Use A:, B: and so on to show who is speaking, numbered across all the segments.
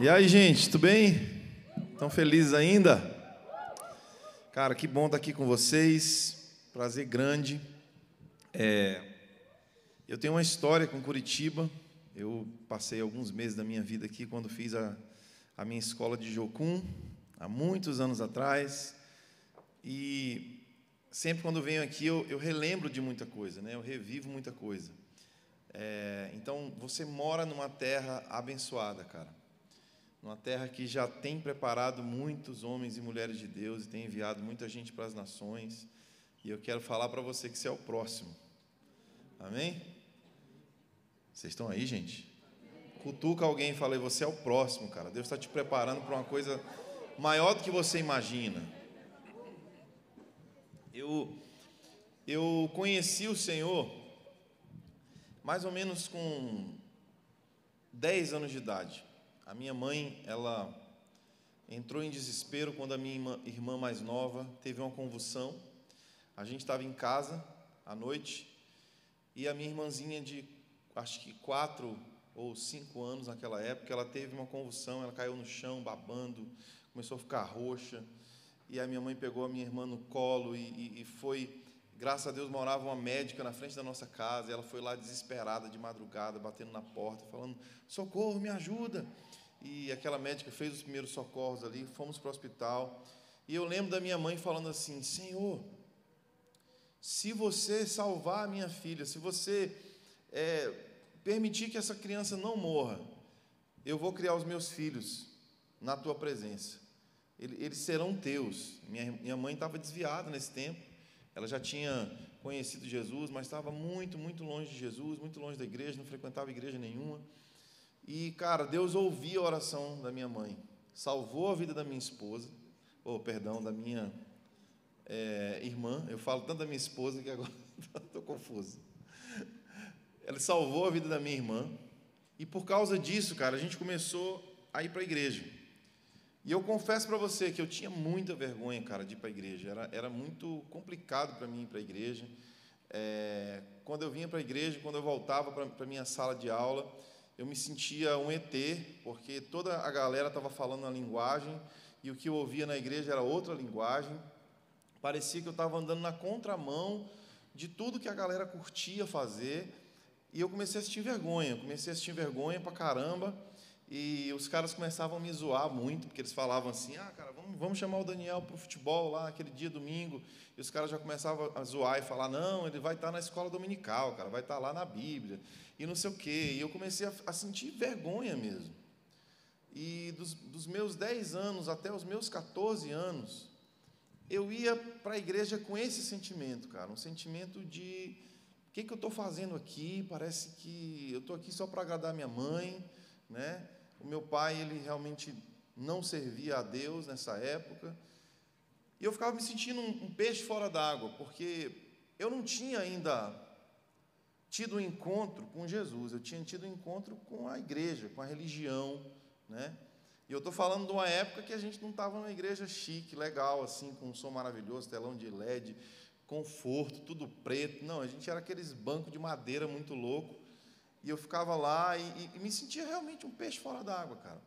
A: E aí, gente, tudo bem? Estão felizes ainda? Cara, que bom estar aqui com vocês. Prazer grande. Eu tenho uma história com Curitiba. Eu passei alguns meses da minha vida aqui quando fiz a minha escola de Jocum, há muitos anos atrás. E sempre quando venho aqui eu relembro de muita coisa, né? Eu revivo muita coisa. Então, você mora numa terra abençoada, cara. Numa terra que já tem preparado muitos homens e mulheres de Deus e tem enviado muita gente para as nações. E eu quero falar para você que você é o próximo. Amém? Vocês estão aí, gente? Cutuca alguém e fala, você é o próximo, cara. Deus está te preparando para uma coisa maior do que você imagina. Eu conheci o Senhor mais ou menos com 10 anos de idade. A minha mãe, ela entrou em desespero quando a minha irmã mais nova teve uma convulsão. A gente estava em casa à noite e a minha irmãzinha de, acho que 4 ou 5 anos naquela época, ela teve uma convulsão, ela caiu no chão babando, começou a ficar roxa, e a minha mãe pegou a minha irmã no colo e foi, graças a Deus morava uma médica na frente da nossa casa, e ela foi lá desesperada de madrugada, batendo na porta, falando, socorro, me ajuda. E aquela médica fez os primeiros socorros ali, fomos para o hospital, e eu lembro da minha mãe falando assim, Senhor, se você salvar a minha filha, se você permitir que essa criança não morra, eu vou criar os meus filhos na tua presença, eles serão teus. Minha mãe estava desviada nesse tempo, ela já tinha conhecido Jesus, mas estava muito, muito longe de Jesus, muito longe da igreja, não frequentava igreja nenhuma. E, cara, Deus ouvia a oração da minha mãe, salvou a vida da minha esposa, da minha irmã. Eu falo tanto da minha esposa que agora estou confuso. Ele salvou a vida da minha irmã, e por causa disso, cara, a gente começou a ir para a igreja. E eu confesso para você que eu tinha muita vergonha, cara, de ir para a igreja. Era muito complicado para mim ir para a igreja. Quando eu vinha para a igreja, quando eu voltava para a minha sala de aula, eu me sentia um ET, porque toda a galera estava falando uma linguagem, e o que eu ouvia na igreja era outra linguagem. Parecia que eu estava andando na contramão de tudo que a galera curtia fazer, e eu comecei a sentir vergonha pra caramba, e os caras começavam a me zoar muito, porque eles falavam assim, cara, vamos chamar o Daniel para o futebol lá, aquele dia, domingo, e os caras já começavam a zoar e falar, não, ele vai estar na escola dominical, cara, vai estar lá na Bíblia, e não sei o quê, e eu comecei a sentir vergonha mesmo. E dos meus 10 anos até os meus 14 anos, eu ia para a igreja com esse sentimento, cara, um sentimento de, o que eu estou fazendo aqui? Parece que eu estou aqui só para agradar minha mãe, né? O meu pai, ele realmente não servia a Deus nessa época, e eu ficava me sentindo um peixe fora d'água, porque eu não tinha ainda tido um encontro com Jesus, eu tinha tido um encontro com a igreja, com a religião, né? E eu estou falando de uma época que a gente não estava numa igreja chique, legal, assim, com um som maravilhoso, telão de LED, conforto, tudo preto. Não, a gente era aqueles bancos de madeira muito louco, e eu ficava lá e me sentia realmente um peixe fora d'água, cara.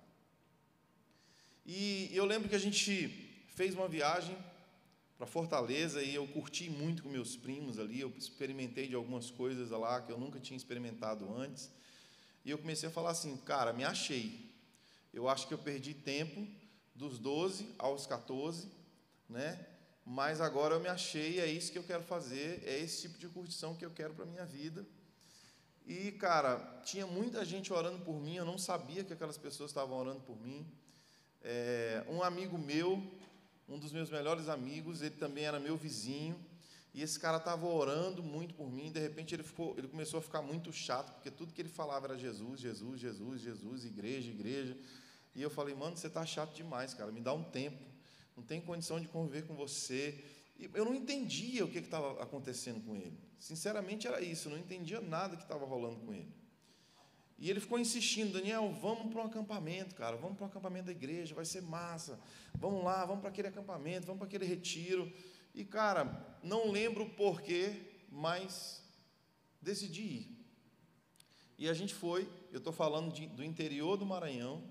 A: E eu lembro que a gente fez uma viagem para Fortaleza, e eu curti muito com meus primos ali, eu experimentei de algumas coisas lá que eu nunca tinha experimentado antes, e eu comecei a falar assim, cara, me achei. Eu acho que eu perdi tempo dos 12 aos 14, né? Mas agora eu me achei, é isso que eu quero fazer, é esse tipo de curtição que eu quero para a minha vida. E, cara, tinha muita gente orando por mim, eu não sabia que aquelas pessoas estavam orando por mim. Um amigo meu, um dos meus melhores amigos, ele também era meu vizinho, e esse cara estava orando muito por mim. De repente ele começou a ficar muito chato, porque tudo que ele falava era Jesus, Jesus, Jesus, Jesus, igreja, igreja. E eu falei, mano, você está chato demais, cara, me dá um tempo, não tem condição de conviver com você. E eu não entendia o que estava acontecendo com ele, sinceramente era isso, eu não entendia nada que estava rolando com ele. E ele ficou insistindo, Daniel, vamos para um acampamento, cara, vamos para um acampamento da igreja, vai ser massa, vamos lá, vamos para aquele acampamento, vamos para aquele retiro. E, cara, não lembro o porquê, mas decidi ir. E a gente foi, eu estou falando do interior do Maranhão,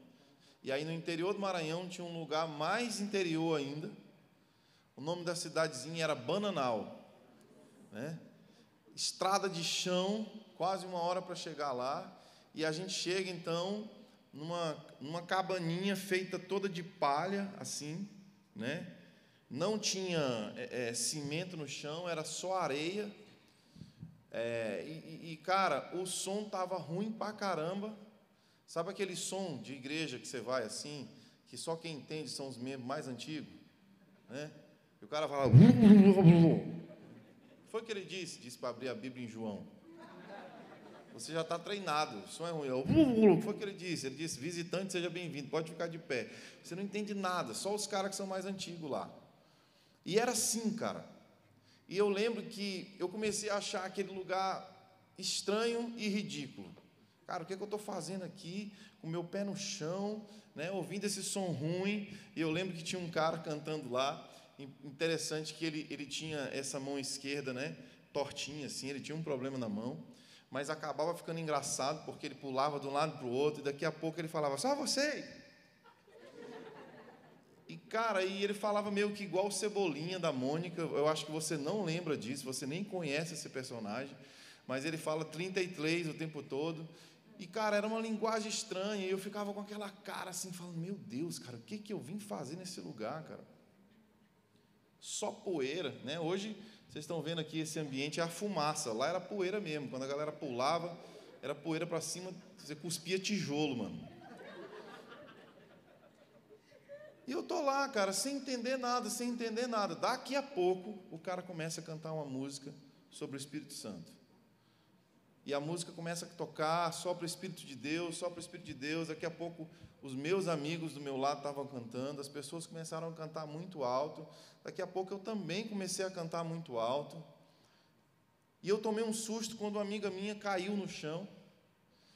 A: E aí no interior do Maranhão tinha um lugar mais interior ainda. O nome da cidadezinha era Bananal, né? Estrada de chão, quase 1 hora para chegar lá. E a gente chega então numa cabaninha feita toda de palha, assim, né? Não tinha cimento no chão, era só areia. Cara, o som tava ruim pra caramba. Sabe aquele som de igreja que você vai assim, que só quem entende são os membros mais antigos, né? E o cara fala... Foi o que ele disse? Disse para abrir a Bíblia em João. Você já está treinado, o som é ruim. Foi o que ele disse? Ele disse, visitante, seja bem-vindo, pode ficar de pé. Você não entende nada, só os caras que são mais antigos lá. E era assim, cara. E eu lembro que eu comecei a achar aquele lugar estranho e ridículo. Cara, o que eu estou fazendo aqui, com o meu pé no chão, né, ouvindo esse som ruim? E eu lembro que tinha um cara cantando lá. Interessante que ele tinha essa mão esquerda, né, tortinha assim, ele tinha um problema na mão, mas acabava ficando engraçado, porque ele pulava de um lado para o outro, e daqui a pouco ele falava, só você! E, cara, aí ele falava meio que igual o Cebolinha da Mônica. Eu acho que você não lembra disso, você nem conhece esse personagem, mas ele fala 33 o tempo todo. E, cara, era uma linguagem estranha, e eu ficava com aquela cara assim, falando, meu Deus, cara, o que eu vim fazer nesse lugar, cara? Só poeira, né? Hoje, vocês estão vendo aqui esse ambiente, é a fumaça. Lá era poeira mesmo. Quando a galera pulava, era poeira para cima, você cuspia tijolo, mano. E eu tô lá, cara, sem entender nada. Daqui a pouco, o cara começa a cantar uma música sobre o Espírito Santo. E a música começa a tocar, só para o Espírito de Deus, só para o Espírito de Deus. Daqui a pouco, os meus amigos do meu lado estavam cantando, as pessoas começaram a cantar muito alto. Daqui a pouco, eu também comecei a cantar muito alto. E eu tomei um susto quando uma amiga minha caiu no chão.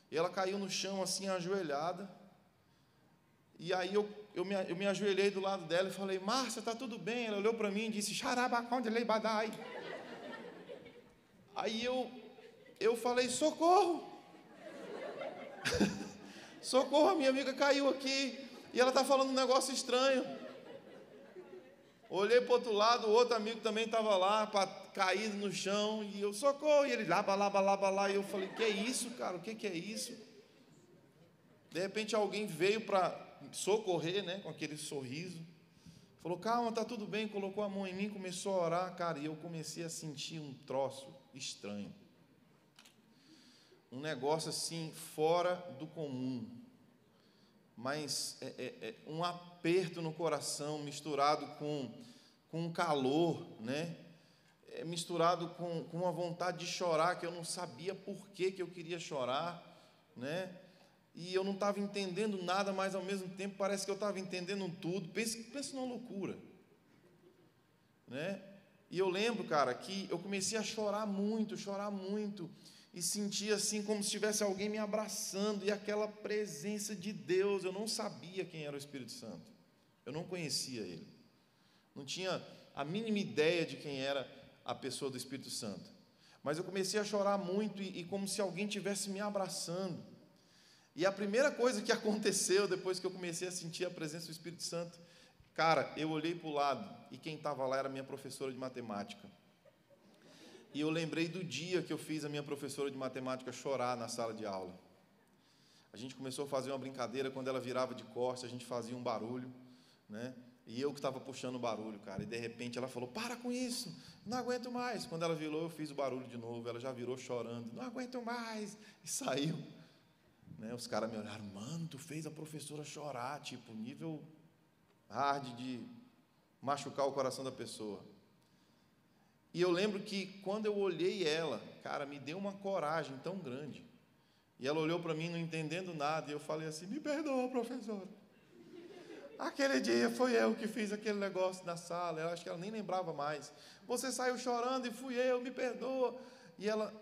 A: E ela caiu no chão, assim, ajoelhada. E aí, eu me ajoelhei do lado dela e falei, Márcia, está tudo bem? Ela olhou para mim e disse, Xarabaconde leibadai. Aí eu falei, socorro! Socorro, a minha amiga caiu aqui e ela está falando um negócio estranho. Olhei para o outro lado, o outro amigo também estava lá, caído no chão, e eu, socorro! E ele, lá, e eu falei, que é isso, cara? O que é isso? De repente alguém veio para socorrer, né, com aquele sorriso, falou, calma, está tudo bem, colocou a mão em mim, começou a orar, cara, e eu comecei a sentir um troço estranho. Um negócio assim, fora do comum, mas um aperto no coração, misturado com um calor, né? Misturado com uma vontade de chorar, que eu não sabia por que eu queria chorar, né? E eu não estava entendendo nada, mas ao mesmo tempo parece que eu estava entendendo tudo. Pensa numa loucura, né? E eu lembro, cara, que eu comecei a chorar muito, e sentia assim como se tivesse alguém me abraçando, e aquela presença de Deus. Eu não sabia quem era o Espírito Santo, eu não conhecia ele, não tinha a mínima ideia de quem era a pessoa do Espírito Santo, mas eu comecei a chorar muito, e como se alguém tivesse me abraçando. E a primeira coisa que aconteceu depois que eu comecei a sentir a presença do Espírito Santo, cara, eu olhei para o lado, e quem estava lá era a minha professora de matemática. E eu lembrei do dia que eu fiz a minha professora de matemática chorar na sala de aula. A gente começou a fazer uma brincadeira, quando ela virava de costas, a gente fazia um barulho, né? E eu que estava puxando o barulho, cara, e de repente ela falou, para com isso, não aguento mais. Quando ela virou, eu fiz o barulho de novo, ela já virou chorando, não aguento mais, e saiu. Né? Os caras me olharam, mano, tu fez a professora chorar, tipo, nível hard de machucar o coração da pessoa. E eu lembro que quando eu olhei ela, cara, me deu uma coragem tão grande. E ela olhou para mim não entendendo nada, e eu falei assim, me perdoa, professora. Aquele dia foi eu que fiz aquele negócio na sala, eu acho que ela nem lembrava mais. Você saiu chorando e fui eu, me perdoa. E ela,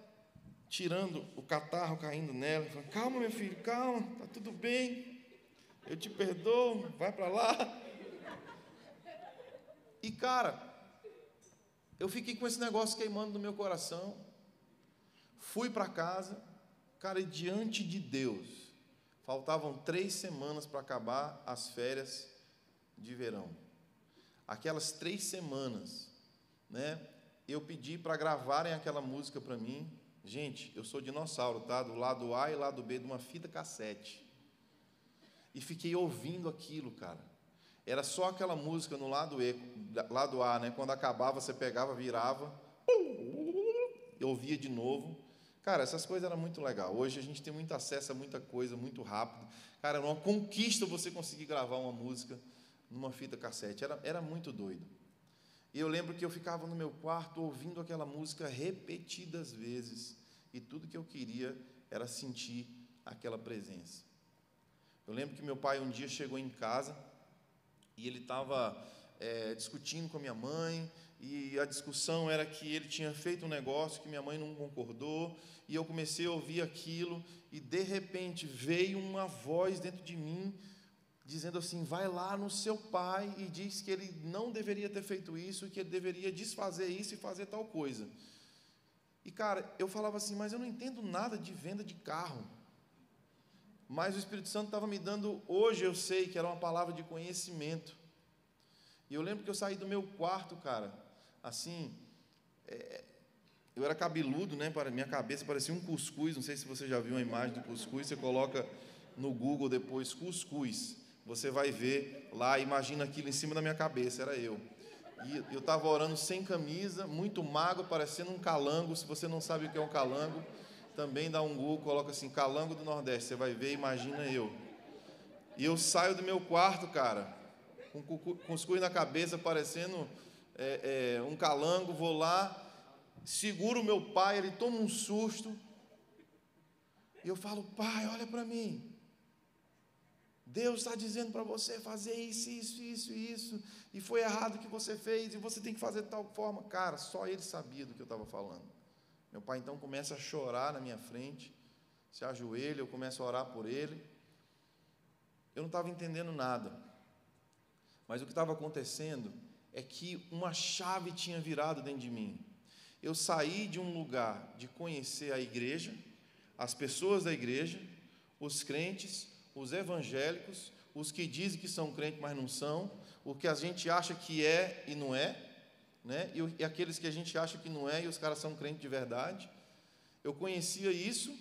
A: tirando o catarro caindo nela, falou, calma, meu filho, calma, está tudo bem, eu te perdoo, vai para lá. E, cara, eu fiquei com esse negócio queimando no meu coração, fui para casa, cara, e diante de Deus, Faltavam 3 semanas para acabar as férias de verão. Aquelas 3 semanas, né? Eu pedi para gravarem aquela música para mim. Gente, eu sou dinossauro, tá? Do lado A e lado B de uma fita cassete. E fiquei ouvindo aquilo, cara. Era só aquela música no lado A, né? Quando acabava, você pegava, virava, eu ouvia de novo. Cara, essas coisas eram muito legais. Hoje a gente tem muito acesso a muita coisa, muito rápido. Cara, era uma conquista você conseguir gravar uma música numa fita cassete. Era muito doido. E eu lembro que eu ficava no meu quarto ouvindo aquela música repetidas vezes. E tudo que eu queria era sentir aquela presença. Eu lembro que meu pai um dia chegou em casa e ele estava discutindo com a minha mãe, e a discussão era que ele tinha feito um negócio que minha mãe não concordou, e eu comecei a ouvir aquilo, e de repente veio uma voz dentro de mim, dizendo assim: vai lá no seu pai e diz que ele não deveria ter feito isso, que ele deveria desfazer isso e fazer tal coisa. E cara, eu falava assim, mas eu não entendo nada de venda de carro. Mas o Espírito Santo estava me dando, hoje eu sei que era uma palavra de conhecimento. E eu lembro que eu saí do meu quarto, cara, assim, eu era cabeludo, né? Minha cabeça parecia um cuscuz. Não sei se você já viu uma imagem do cuscuz. Você coloca no Google depois cuscuz, você vai ver lá, imagina aquilo em cima da minha cabeça, era eu. E eu estava orando sem camisa, muito magro, parecendo um calango. Se você não sabe o que é um calango, também dá um Google, coloca assim, calango do Nordeste, você vai ver, imagina eu. E eu saio do meu quarto, cara, com cuscuz na cabeça, parecendo um calango, vou lá, seguro o meu pai, ele toma um susto, e eu falo: pai, olha para mim, Deus está dizendo para você fazer isso, isso, isso, isso, e foi errado o que você fez, e você tem que fazer de tal forma. Cara, só ele sabia do que eu estava falando. Meu pai então começa a chorar na minha frente, se ajoelha, eu começo a orar por ele. Eu não estava entendendo nada, mas o que estava acontecendo é que uma chave tinha virado dentro de mim. Eu saí de um lugar de conhecer a igreja, as pessoas da igreja, os crentes, os evangélicos, os que dizem que são crentes, mas não são, o que a gente acha que é e não é, né? E aqueles que a gente acha que não é e os caras são crentes de verdade. Eu conhecia isso,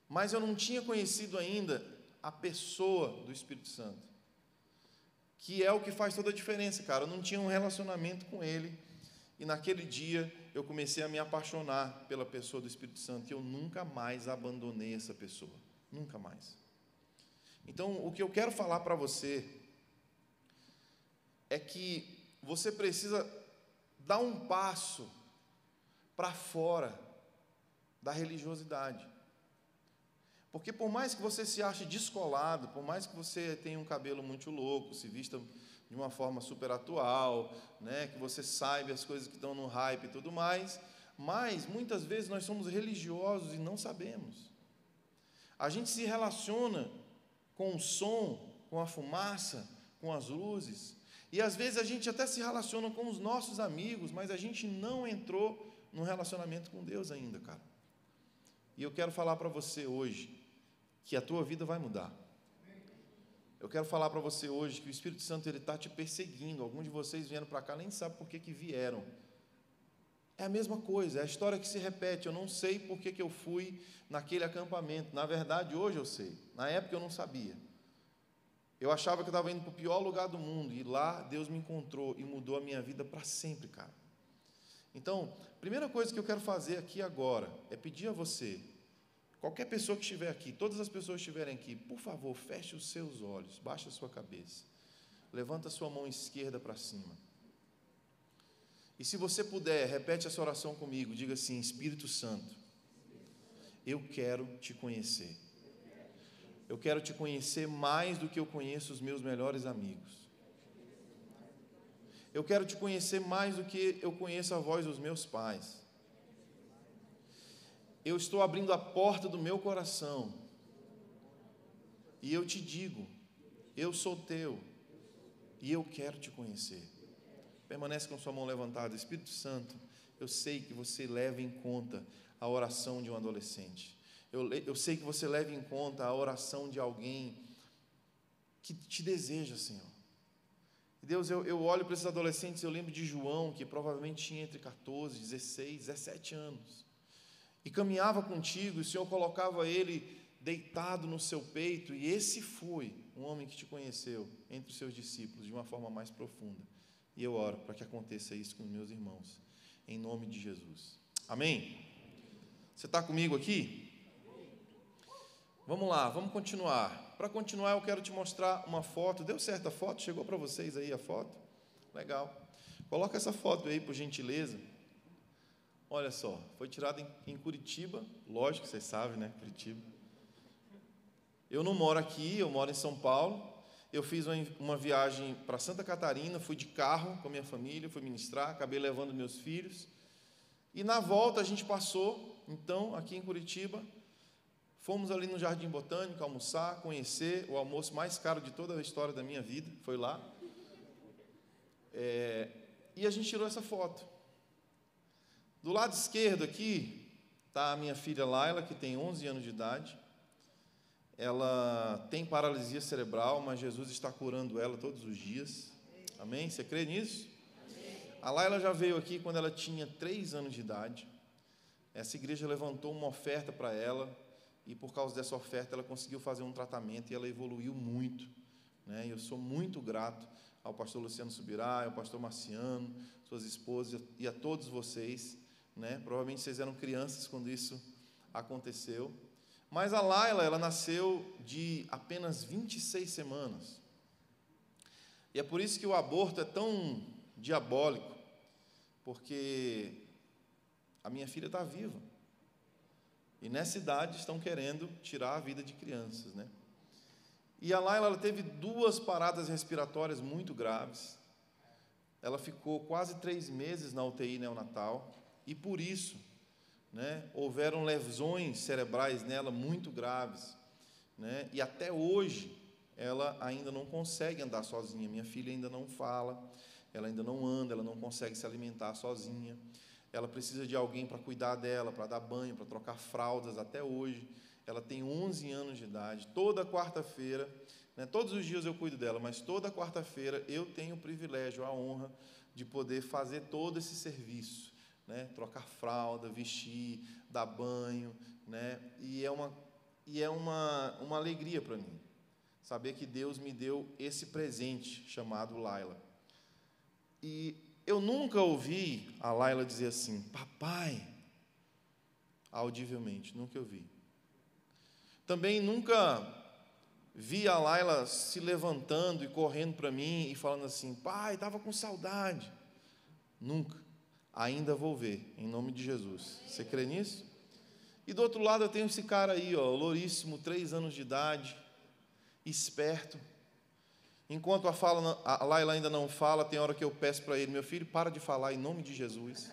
A: mas eu não tinha conhecido ainda a pessoa do Espírito Santo, que é o que faz toda a diferença, cara. Eu não tinha um relacionamento com ele, e naquele dia eu comecei a me apaixonar pela pessoa do Espírito Santo, e eu nunca mais abandonei essa pessoa, nunca mais. Então, o que eu quero falar para você é que você precisa dar um passo para fora da religiosidade. Porque por mais que você se ache descolado, por mais que você tenha um cabelo muito louco, se vista de uma forma super atual, né, que você saiba as coisas que estão no hype e tudo mais, mas muitas vezes nós somos religiosos e não sabemos. A gente se relaciona com o som, com a fumaça, com as luzes, e às vezes a gente até se relaciona com os nossos amigos, mas a gente não entrou num relacionamento com Deus ainda, cara. E eu quero falar para você hoje que a tua vida vai mudar. Eu quero falar para você hoje que o Espírito Santo está te perseguindo. Alguns de vocês vieram para cá, nem sabem por que vieram. É a mesma coisa, é a história que se repete. Eu não sei por que eu fui naquele acampamento. Na verdade, hoje eu sei. Na época eu não sabia. Eu achava que eu estava indo para o pior lugar do mundo, e lá Deus me encontrou e mudou a minha vida para sempre, cara. Então, a primeira coisa que eu quero fazer aqui agora é pedir a você, qualquer pessoa que estiver aqui, todas as pessoas que estiverem aqui, por favor, feche os seus olhos, baixe a sua cabeça, levanta a sua mão esquerda para cima. E se você puder, repete essa oração comigo, diga assim: Espírito Santo, eu quero te conhecer. Eu quero te conhecer mais do que eu conheço os meus melhores amigos. Eu quero te conhecer mais do que eu conheço a voz dos meus pais. Eu estou abrindo a porta do meu coração e eu te digo: eu sou teu e eu quero te conhecer. Permanece com sua mão levantada. Espírito Santo, eu sei que você leva em conta a oração de um adolescente. Eu sei que você leva em conta a oração de alguém que te deseja, Senhor. Deus, eu olho para esses adolescentes, eu lembro de João, que provavelmente tinha entre 14, 16, 17 anos, e caminhava contigo, e o Senhor colocava ele deitado no seu peito, e esse foi um homem que te conheceu entre os seus discípulos de uma forma mais profunda. E eu oro para que aconteça isso com meus irmãos, em nome de Jesus. Amém? Você está comigo aqui? Vamos lá, vamos continuar. Para continuar, eu quero te mostrar uma foto. Deu certo a foto? Chegou para vocês aí a foto? Legal. Coloca essa foto aí, por gentileza. Olha só, foi tirada em Curitiba. Lógico que vocês sabem, né? Curitiba. Eu não moro aqui, eu moro em São Paulo. Eu fiz uma viagem para Santa Catarina, fui de carro com a minha família, fui ministrar, acabei levando meus filhos. E na volta a gente passou, então, aqui em Curitiba, fomos ali no Jardim Botânico almoçar, conhecer o almoço mais caro de toda a história da minha vida, foi lá. E a gente tirou essa foto. Do lado esquerdo aqui está a minha filha Laila, que tem 11 anos de idade. Ela tem paralisia cerebral, mas Jesus está curando ela todos os dias. Amém? Você crê nisso? Amém. A Laila já veio aqui quando ela tinha 3 anos de idade. Essa igreja levantou uma oferta para ela, e por causa dessa oferta ela conseguiu fazer um tratamento e ela evoluiu muito, né? Eu sou muito grato ao pastor Luciano Subirá, ao pastor Marciano, suas esposas e a todos vocês, né? Provavelmente vocês eram crianças quando isso aconteceu, mas a Laila, ela nasceu de apenas 26 semanas, e é por isso que o aborto é tão diabólico, porque a minha filha está viva. E nessa idade estão querendo tirar a vida de crianças, né? E a Laila, ela teve 2 paradas respiratórias muito graves. Ela ficou quase 3 meses na UTI neonatal. E por isso, né, houveram lesões cerebrais nela muito graves, né? E até hoje, ela ainda não consegue andar sozinha. Minha filha ainda não fala, ela ainda não anda, ela não consegue se alimentar sozinha. Ela precisa de alguém para cuidar dela, para dar banho, para trocar fraldas até hoje. Ela tem 11 anos de idade. Toda quarta-feira, né, todos os dias eu cuido dela, mas toda quarta-feira eu tenho o privilégio, a honra de poder fazer todo esse serviço, né, trocar fralda, vestir, dar banho, né, e é uma alegria para mim saber que Deus me deu esse presente chamado Laila. E eu nunca ouvi a Laila dizer assim, papai, audivelmente, nunca ouvi. Também nunca vi a Laila se levantando e correndo para mim e falando assim, pai, estava com saudade. Nunca. Ainda vou ver, em nome de Jesus. Você crê nisso? E do outro lado eu tenho esse cara aí, ó, louríssimo, 3 anos de idade, esperto. Enquanto a Laila ainda não fala, tem hora que eu peço para ele, meu filho, para de falar em nome de Jesus.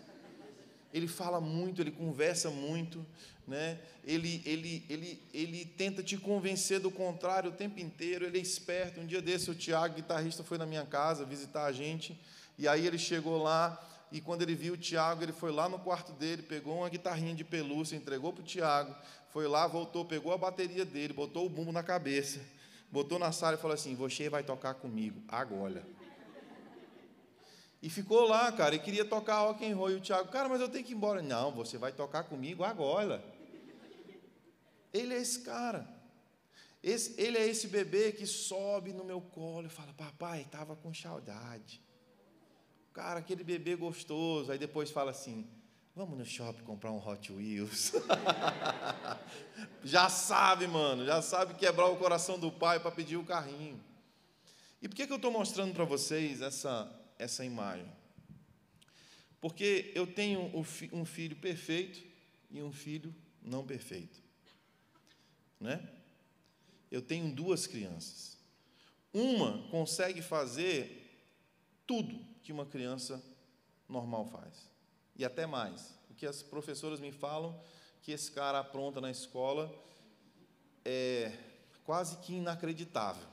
A: Ele fala muito, ele conversa muito, né? Ele tenta te convencer do contrário o tempo inteiro, ele é esperto. Um dia desse, o Tiago, guitarrista, foi na minha casa visitar a gente, e aí ele chegou lá, e quando ele viu o Tiago, ele foi lá no quarto dele, pegou uma guitarrinha de pelúcia, entregou para o Tiago, foi lá, voltou, pegou a bateria dele, botou o bumbo na cabeça, botou na sala e falou assim, você vai tocar comigo, agora. E ficou lá, cara, e queria tocar rock and roll. E o Tiago, cara, mas eu tenho que ir embora. Não, você vai tocar comigo agora. Ele é esse cara. Ele é esse bebê que sobe no meu colo e fala, papai, estava com saudade. Cara, aquele bebê gostoso. Aí depois fala assim, vamos no shopping comprar um Hot Wheels. Já sabe, mano, já sabe quebrar o coração do pai para pedir o carrinho. E por que eu estou mostrando para vocês essa imagem? Porque eu tenho um filho perfeito e um filho não perfeito, né? Eu tenho 2 crianças. Uma consegue fazer tudo que uma criança normal faz, e até mais. O que as professoras me falam que esse cara apronta na escola é quase que inacreditável.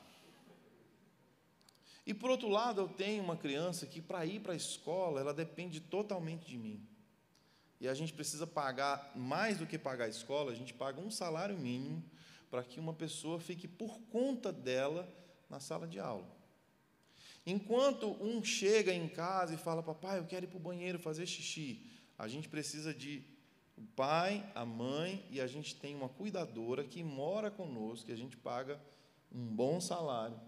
A: E, por outro lado, eu tenho uma criança que, para ir para a escola, ela depende totalmente de mim. e a gente precisa pagar, mais do que pagar a escola, a gente paga um salário mínimo para que uma pessoa fique por conta dela na sala de aula. Enquanto um chega em casa e fala, papai, eu quero ir para o banheiro fazer xixi, a gente precisa de o pai, a mãe, e a gente tem uma cuidadora que mora conosco, que a gente paga um bom salário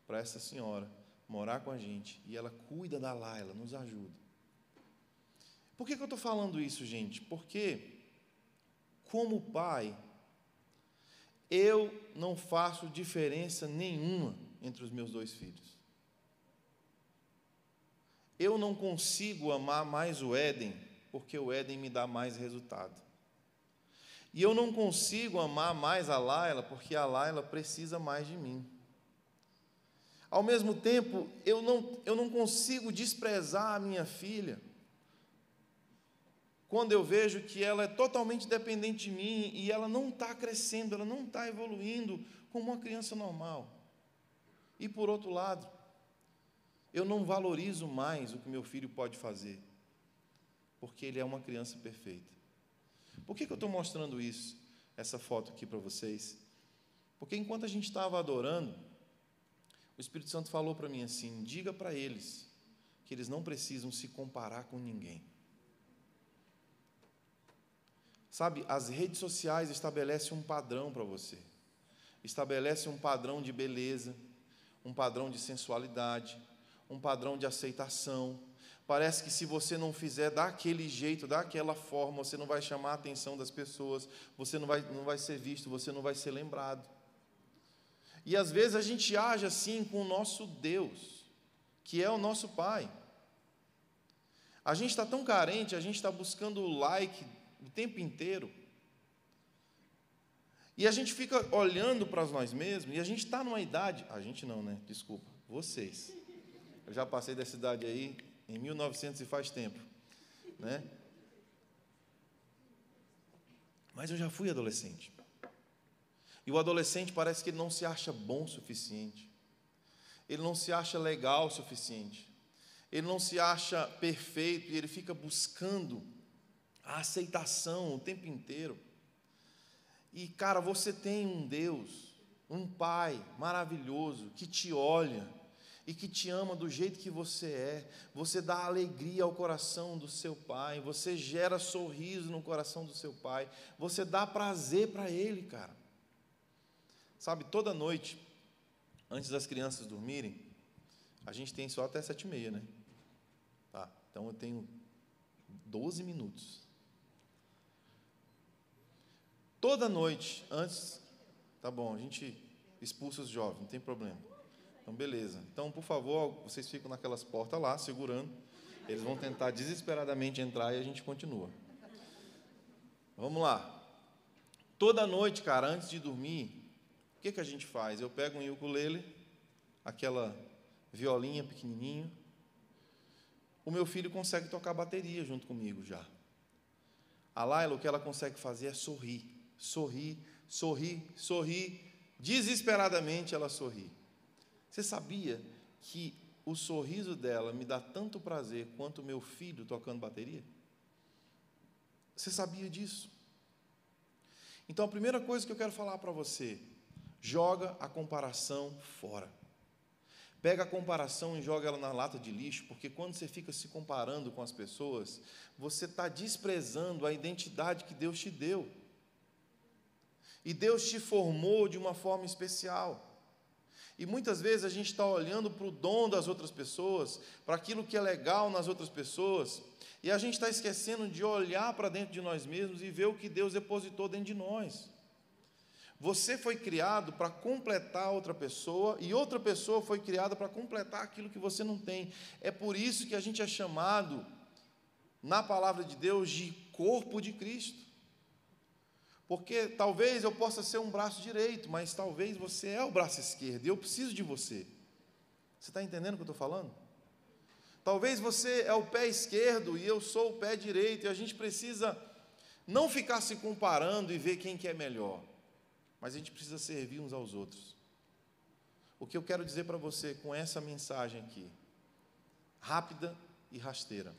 A: para essa senhora morar com a gente, e ela cuida da Laila, nos ajuda. Por que eu estou falando isso, gente? Porque, como pai, eu não faço diferença nenhuma entre os meus dois filhos. Eu não consigo amar mais o Éden, porque o Éden me dá mais resultado. E eu não consigo amar mais a Laila, porque a Laila precisa mais de mim. Ao mesmo tempo, eu não consigo desprezar a minha filha, quando eu vejo que ela é totalmente dependente de mim, e ela não está crescendo, ela não está evoluindo como uma criança normal. E por outro lado, eu não valorizo mais o que meu filho pode fazer, porque ele é uma criança perfeita. Por que eu estou mostrando isso, essa foto aqui para vocês? Porque enquanto a gente estava adorando, o Espírito Santo falou para mim assim, diga para eles que eles não precisam se comparar com ninguém. Sabe, as redes sociais estabelecem um padrão para você. Estabelecem um padrão de beleza, um padrão de sensualidade, um padrão de aceitação. Parece que se você não fizer daquele jeito, daquela forma, você não vai chamar a atenção das pessoas, você não vai ser visto, você não vai ser lembrado. E às vezes a gente age assim com o nosso Deus, que é o nosso Pai. A gente está tão carente, a gente está buscando o like o tempo inteiro, e a gente fica olhando para nós mesmos, e a gente está numa idade, a gente não, né? Desculpa, vocês. Eu já passei dessa idade aí, em 1900 e faz tempo, né? Mas eu já fui adolescente. E o adolescente parece que ele não se acha bom o suficiente. Ele não se acha legal o suficiente. Ele não se acha perfeito e ele fica buscando a aceitação o tempo inteiro. E, cara, você tem um Deus, um Pai maravilhoso que te olha e que te ama do jeito que você é. Você dá alegria ao coração do seu Pai, você gera sorriso no coração do seu Pai, você dá prazer para Ele, cara. Sabe, toda noite, antes das crianças dormirem, a gente tem só até 7h30, né? Tá, então eu tenho 12 minutos. Toda noite, antes, tá bom, a gente expulsa os jovens, não tem problema. Então, beleza. Então, por favor, vocês ficam naquelas portas lá, segurando. Eles vão tentar desesperadamente entrar e a gente continua. Vamos lá. Toda noite, cara, antes de dormir, o que a gente faz? Eu pego um ukulele, aquela violinha pequenininho. O meu filho consegue tocar bateria junto comigo já. A Laila, o que ela consegue fazer é sorrir. Sorrir, sorrir, sorrir. Desesperadamente ela sorri. Você sabia que o sorriso dela me dá tanto prazer quanto o meu filho tocando bateria? Você sabia disso? Então, a primeira coisa que eu quero falar para você, joga a comparação fora. Pega a comparação e joga ela na lata de lixo, porque quando você fica se comparando com as pessoas, você está desprezando a identidade que Deus te deu. E Deus te formou de uma forma especial. E muitas vezes a gente está olhando para o dom das outras pessoas, para aquilo que é legal nas outras pessoas, e a gente está esquecendo de olhar para dentro de nós mesmos e ver o que Deus depositou dentro de nós. Você foi criado para completar outra pessoa, e outra pessoa foi criada para completar aquilo que você não tem. É por isso que a gente é chamado, na palavra de Deus, de corpo de Cristo. Porque talvez eu possa ser um braço direito, mas talvez você é o braço esquerdo, e eu preciso de você. Você está entendendo o que eu estou falando? Talvez você é o pé esquerdo, e eu sou o pé direito, e a gente precisa não ficar se comparando e ver quem que é melhor, mas a gente precisa servir uns aos outros. O que eu quero dizer para você com essa mensagem aqui, rápida e rasteira: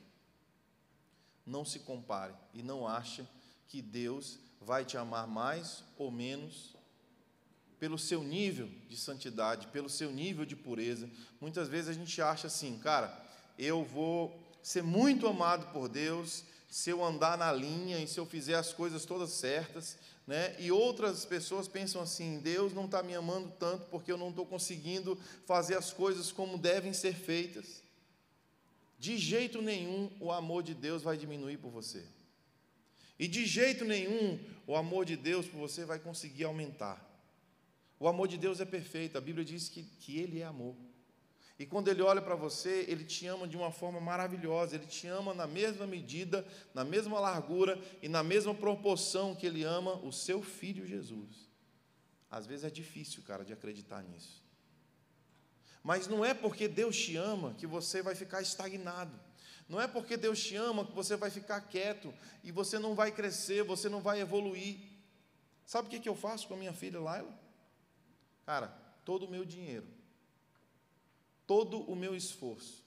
A: Não se compare e não ache que Deus vai te amar mais ou menos pelo seu nível de santidade, pelo seu nível de pureza. Muitas vezes a gente acha assim, cara, eu vou ser muito amado por Deus se eu andar na linha e se eu fizer as coisas todas certas, né? E outras pessoas pensam assim, Deus não está me amando tanto porque eu não estou conseguindo fazer as coisas como devem ser feitas. De jeito nenhum o amor de Deus vai diminuir por você. E de jeito nenhum o amor de Deus por você vai conseguir aumentar. O amor de Deus é perfeito, a Bíblia diz que Ele é amor. E quando Ele olha para você, Ele te ama de uma forma maravilhosa, Ele te ama na mesma medida, na mesma largura e na mesma proporção que Ele ama o seu Filho Jesus. Às vezes é difícil, cara, de acreditar nisso. Mas não é porque Deus te ama que você vai ficar estagnado. Não é porque Deus te ama que você vai ficar quieto e você não vai crescer, você não vai evoluir. Sabe o que eu faço com a minha filha Laila? Cara, todo o meu dinheiro, todo o meu esforço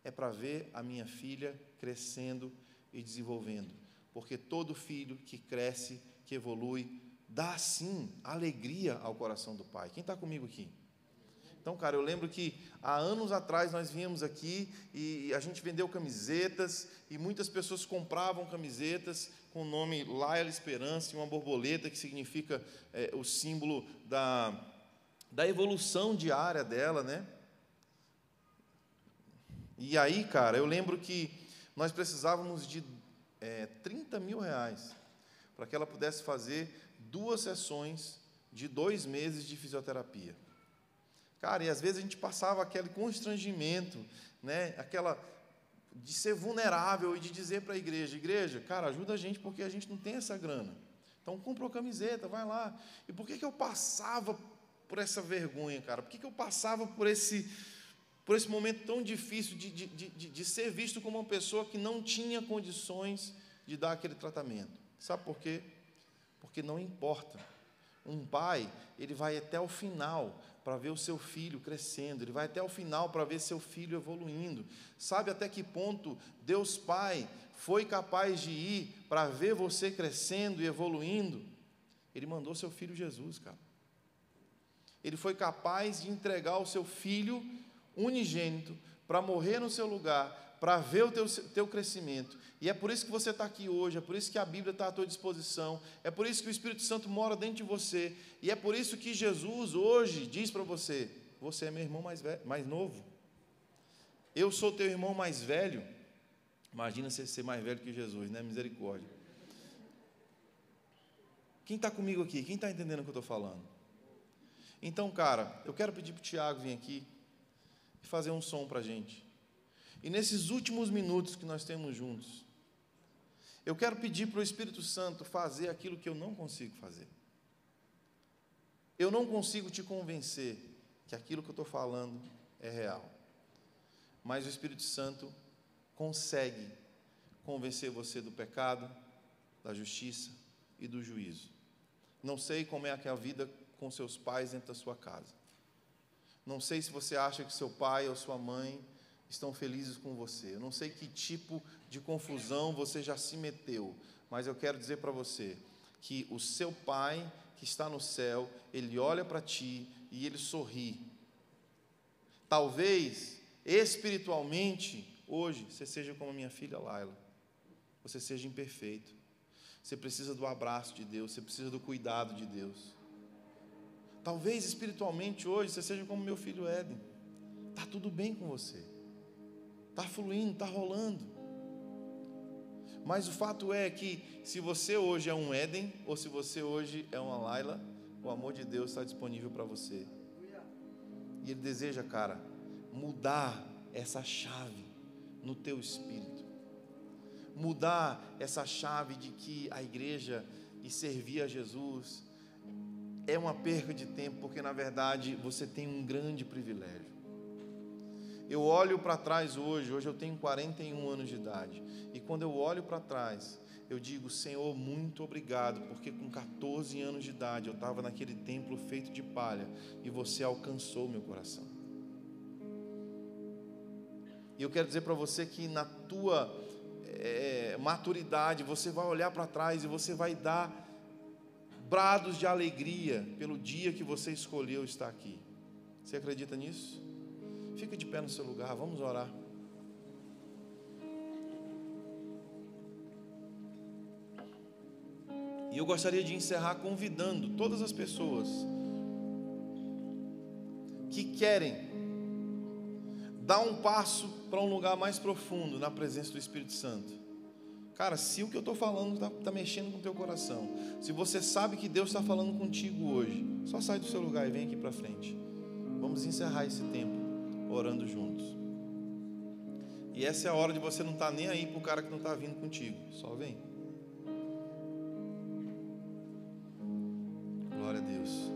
A: é para ver a minha filha crescendo e desenvolvendo. Porque todo filho que cresce, que evolui, dá sim alegria ao coração do pai. Quem está comigo aqui? Então, cara, eu lembro que há anos atrás nós viemos aqui e a gente vendeu camisetas e muitas pessoas compravam camisetas com o nome Laila Esperança e uma borboleta que significa o símbolo da evolução diária dela, né? E aí, cara, eu lembro que nós precisávamos de 30 mil reais para que ela pudesse fazer 2 sessões de 2 meses de fisioterapia. Cara, e às vezes a gente passava aquele constrangimento, né? Aquela de ser vulnerável e de dizer para a igreja, cara, ajuda a gente porque a gente não tem essa grana. Então, compra uma camiseta, vai lá. E por que eu passava por essa vergonha, cara? Por que eu passava por esse momento tão difícil de ser visto como uma pessoa que não tinha condições de dar aquele tratamento? Sabe por quê? Porque não importa. Um pai, ele vai até o final para ver o seu filho crescendo, ele vai até o final para ver seu filho evoluindo. Sabe até que ponto Deus Pai foi capaz de ir para ver você crescendo e evoluindo? Ele mandou seu filho Jesus, cara. Ele foi capaz de entregar o seu filho unigênito para morrer no seu lugar, para ver o teu crescimento. E é por isso que você está aqui hoje, é por isso que a Bíblia está à tua disposição, é por isso que o Espírito Santo mora dentro de você, e é por isso que Jesus hoje diz para você, você é meu irmão mais novo, eu sou teu irmão mais velho. Imagina você ser mais velho que Jesus, né? Misericórdia. Quem está comigo aqui? Quem está entendendo o que eu estou falando? Então, cara, eu quero pedir para o Tiago vir aqui e fazer um som para a gente. E nesses últimos minutos que nós temos juntos, eu quero pedir para o Espírito Santo fazer aquilo que eu não consigo fazer. Eu não consigo te convencer que aquilo que eu estou falando é real. Mas o Espírito Santo consegue convencer você do pecado, da justiça e do juízo. Não sei como é aquela vida com seus pais dentro da sua casa. Não sei se você acha que seu pai ou sua mãe estão felizes com você. Eu não sei que tipo de confusão você já se meteu, mas eu quero dizer para você que o seu pai que está no céu, ele olha para ti e ele sorri. Talvez, espiritualmente, hoje, você seja como a minha filha Laila. Você seja imperfeito. Você precisa do abraço de Deus, você precisa do cuidado de Deus. Talvez, espiritualmente, hoje, você seja como meu filho Éden. Está tudo bem com você. Está fluindo, está rolando. Mas o fato é que se você hoje é um Éden, ou se você hoje é uma Laila, o amor de Deus está disponível para você. E Ele deseja, cara, mudar essa chave no teu espírito. Mudar essa chave de que a igreja e servir a Jesus é uma perca de tempo, porque na verdade você tem um grande privilégio. Eu olho para trás hoje eu tenho 41 anos de idade, e quando eu olho para trás, eu digo, Senhor, muito obrigado, porque com 14 anos de idade eu estava naquele templo feito de palha, e você alcançou meu coração. E eu quero dizer para você que na tua maturidade, você vai olhar para trás e você vai dar brados de alegria pelo dia que você escolheu estar aqui. Você acredita nisso? Fica de pé no seu lugar, vamos orar. E eu gostaria de encerrar convidando todas as pessoas que querem dar um passo para um lugar mais profundo na presença do Espírito Santo. Cara, se o que eu estou falando está mexendo com o teu coração, se você sabe que Deus está falando contigo hoje, só sai do seu lugar e vem aqui para frente. Vamos encerrar esse tempo orando juntos. E essa é a hora de você não estar nem aí para o cara que não está vindo contigo. Só vem. Glória a Deus.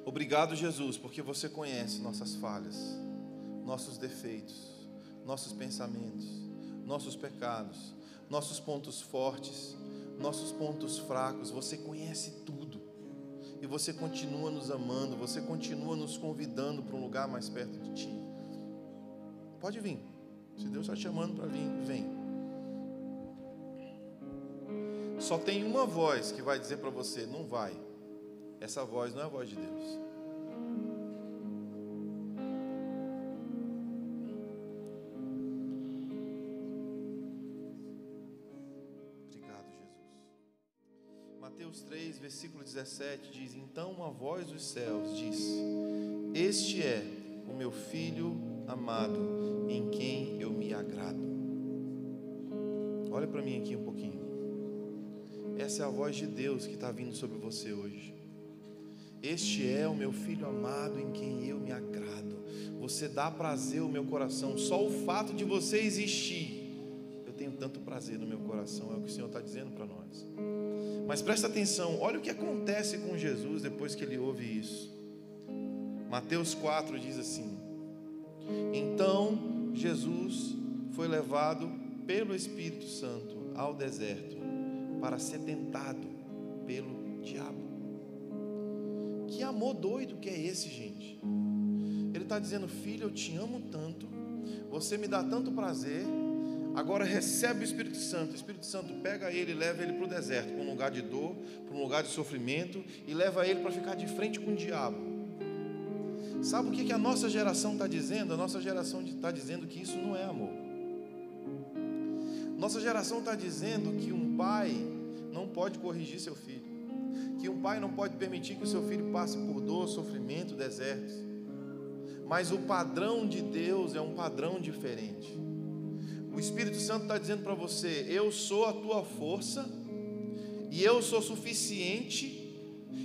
A: Obrigado, Jesus, porque você conhece nossas falhas, nossos defeitos, nossos pensamentos, nossos pecados, nossos pontos fortes, nossos pontos fracos. Você conhece tudo e você continua nos amando, você continua nos convidando para um lugar mais perto de Ti. Pode vir, se Deus está te chamando para vir, vem. Só tem uma voz que vai dizer para você, não vai. Essa voz não é a voz de Deus. Obrigado, Jesus. Mateus 3, versículo 17 diz: então uma voz dos céus disse: este é o meu filho amado, em quem eu me agrado. Olha para mim aqui um pouquinho. Essa é a voz de Deus que está vindo sobre você hoje. Este é o meu filho amado, em quem eu me agrado. Você dá prazer ao meu coração. Só o fato de você existir, eu tenho tanto prazer no meu coração. É o que o Senhor está dizendo para nós. Mas presta atenção, olha o que acontece com Jesus depois que ele ouve isso. Mateus 4 diz assim: então Jesus foi levado pelo Espírito Santo ao deserto para ser tentado pelo diabo. Que amor doido que é esse, gente? Ele está dizendo: filho, eu te amo tanto, você me dá tanto prazer, agora recebe o Espírito Santo. O Espírito Santo pega ele e leva ele para o deserto, para um lugar de dor, para um lugar de sofrimento, e leva ele para ficar de frente com o diabo. Sabe o que a nossa geração está dizendo? A nossa geração está dizendo que isso não é amor. Nossa geração está dizendo que um pai não pode corrigir seu filho, que um pai não pode permitir que o seu filho passe por dor, sofrimento, desertos. Mas o padrão de Deus é um padrão diferente. O Espírito Santo está dizendo para você: eu sou a tua força, e eu sou suficiente,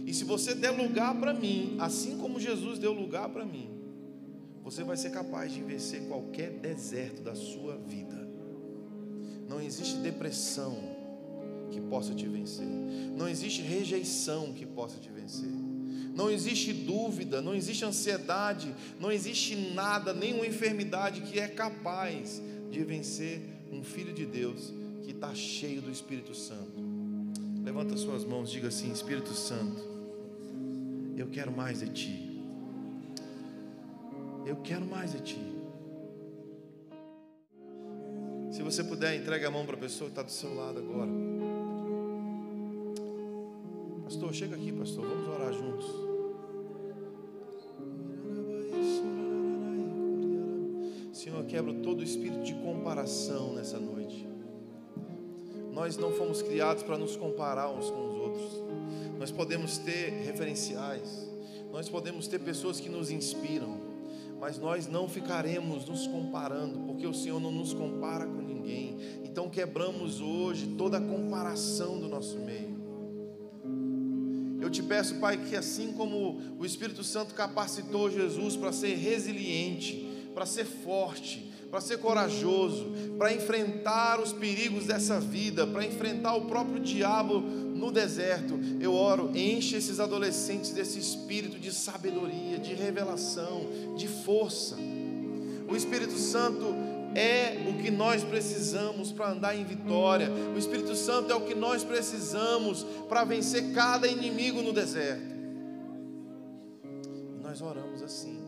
A: e se você der lugar para mim, assim como Jesus deu lugar para mim, você vai ser capaz de vencer qualquer deserto da sua vida. Não existe depressão que possa te vencer. Não existe rejeição que possa te vencer. Não existe dúvida, não existe ansiedade, não existe nada, nenhuma enfermidade que é capaz de vencer um filho de Deus que está cheio do Espírito Santo. Levanta suas mãos, diga assim: Espírito Santo, eu quero mais de Ti. Eu quero mais de Ti. Se você puder, entregue a mão para a pessoa que está do seu lado agora. Pastor, chega aqui, pastor, vamos orar juntos. Senhor, eu quebro todo o espírito de comparação nessa noite. Nós não fomos criados para nos comparar uns com os outros. Nós podemos ter referenciais, nós podemos ter pessoas que nos inspiram, mas nós não ficaremos nos comparando, porque o Senhor não nos compara com ninguém. Então quebramos hoje toda a comparação do nosso meio. Eu te peço, Pai, que assim como o Espírito Santo capacitou Jesus para ser resiliente, para ser forte, para ser corajoso, para enfrentar os perigos dessa vida, para enfrentar o próprio diabo no deserto, eu oro: enche esses adolescentes desse espírito de sabedoria, de revelação, de força. O Espírito Santo é o que nós precisamos para andar em vitória. O Espírito Santo é o que nós precisamos para vencer cada inimigo no deserto. E nós oramos assim: